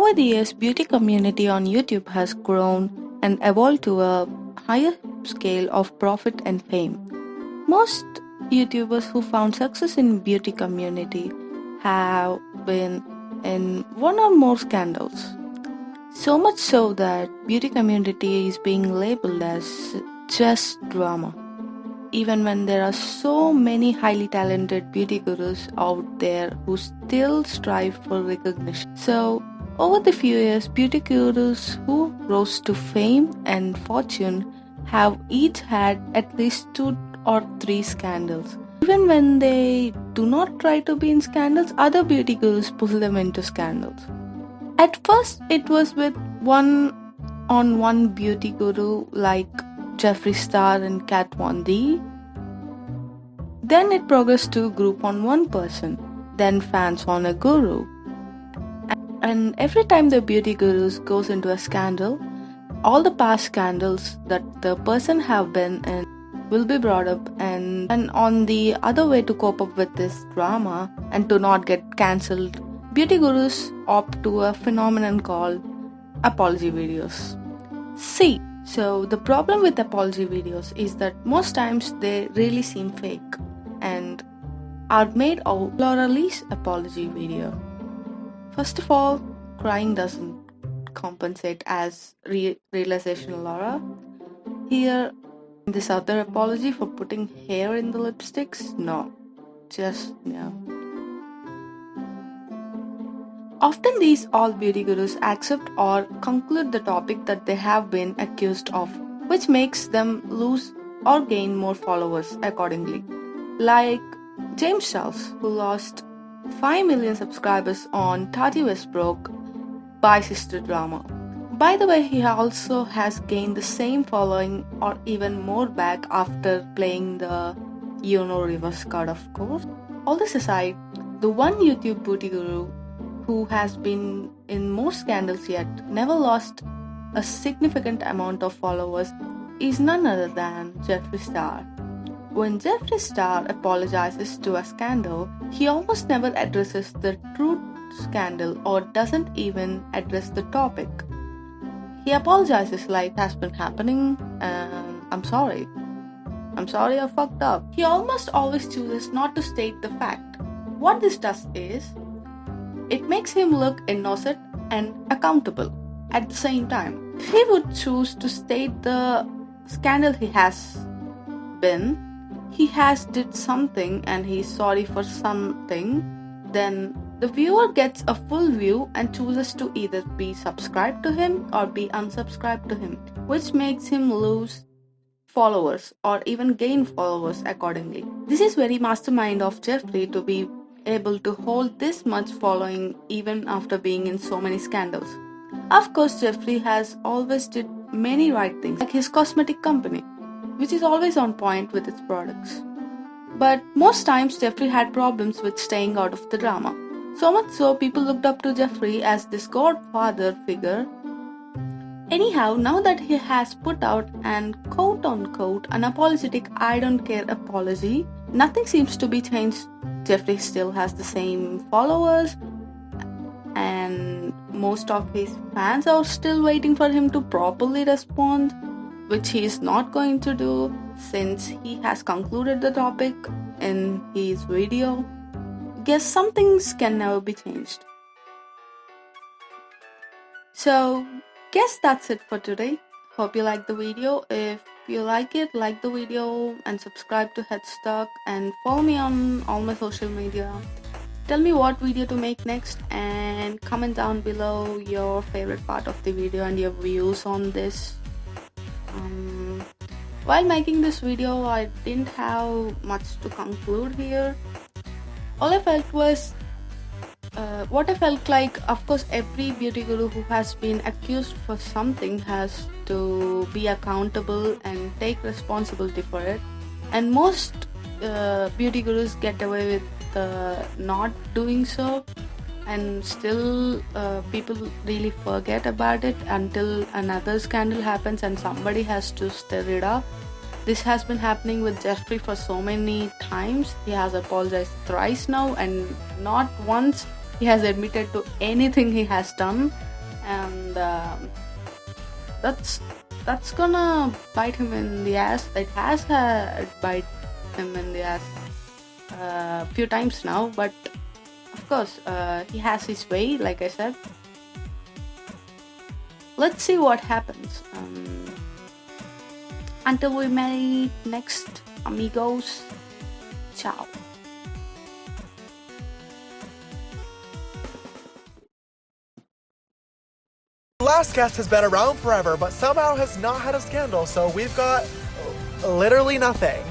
Over the years, beauty community on YouTube has grown and evolved to a higher scale of profit and fame. Most YouTubers who found success in beauty community have been in one or more scandals. So much so that beauty community is being labeled as just drama. Even when there are so many highly talented beauty gurus out there who still strive for recognition. So, over the few years, beauty gurus who rose to fame and fortune have each had at least 2 or 3 scandals. Even when they do not try to be in scandals, other beauty gurus pull them into scandals. At first, it was with one-on-one beauty guru like Jeffree Star and Kat Von D. Then it progressed to group on one person, then fans on a guru. And every time the beauty gurus goes into a scandal, all the past scandals that the person have been in will be brought up, and on the other way to cope up with this drama and to not get cancelled, beauty gurus opt to a phenomenon called apology videos. See, so the problem with apology videos is that most times they really seem fake and are made of Laura-Lee's apology video. First of all, crying doesn't compensate as realization Laura. Here, this other apology for putting hair in the lipsticks? No. Just no. Often these all beauty gurus accept or conclude the topic that they have been accused of, which makes them lose or gain more followers accordingly. Like James Charles, who lost 5 million subscribers on Tati Westbrook by Sister Drama. By the way, he also has gained the same following or even more back after playing the reverse card, of course. All this aside, the one YouTube beauty guru who has been in more scandals yet never lost a significant amount of followers is none other than Jeffree Star. When Jeffree Star apologizes to a scandal, he almost never addresses the true scandal or doesn't even address the topic. He apologizes like it has been happening and I'm sorry I fucked up. He almost always chooses not to state the fact. What this does is, it makes him look innocent and accountable at the same time. If he would choose to state the scandal he has been, he has did something and he's sorry for something, then the viewer gets a full view and chooses to either be subscribed to him or be unsubscribed to him, which makes him lose followers or even gain followers accordingly. This is very mastermind of Jeffree to be able to hold this much following even after being in so many scandals. Of course, Jeffree has always did many right things, like his cosmetic company, which is always on point with its products. But most times Jeffree had problems with staying out of the drama. So much so people looked up to Jeffree as this godfather figure. Anyhow, now that he has put out an quote-unquote unapologetic I don't care apology, nothing seems to be changed. Jeffree still has the same followers and most of his fans are still waiting for him to properly respond, which he is not going to do since he has concluded the topic in his video. Guess some things can never be changed. So, guess that's it for today. Hope you liked the video. If you like it, like the video and subscribe to Headstock and follow me on all my social media. Tell me what video to make next and comment down below your favorite part of the video and your views on this. While making this video, I didn't have much to conclude here. All I felt was what I felt like, of course, every beauty guru who has been accused for something has to be accountable and take responsibility for it. And most beauty gurus get away with not doing so, and still people really forget about it until another scandal happens and somebody has to stir it up. This has been happening with Jeffree for so many times. He has apologized thrice now and not once he has admitted to anything he has done. and that's that's gonna bite him in the ass. It has bite him in the ass a few times now, but of course, he has his way, like I said. Let's see what happens. Until we meet next, amigos. Ciao. The last guest has been around forever, but somehow has not had a scandal, so we've got literally nothing.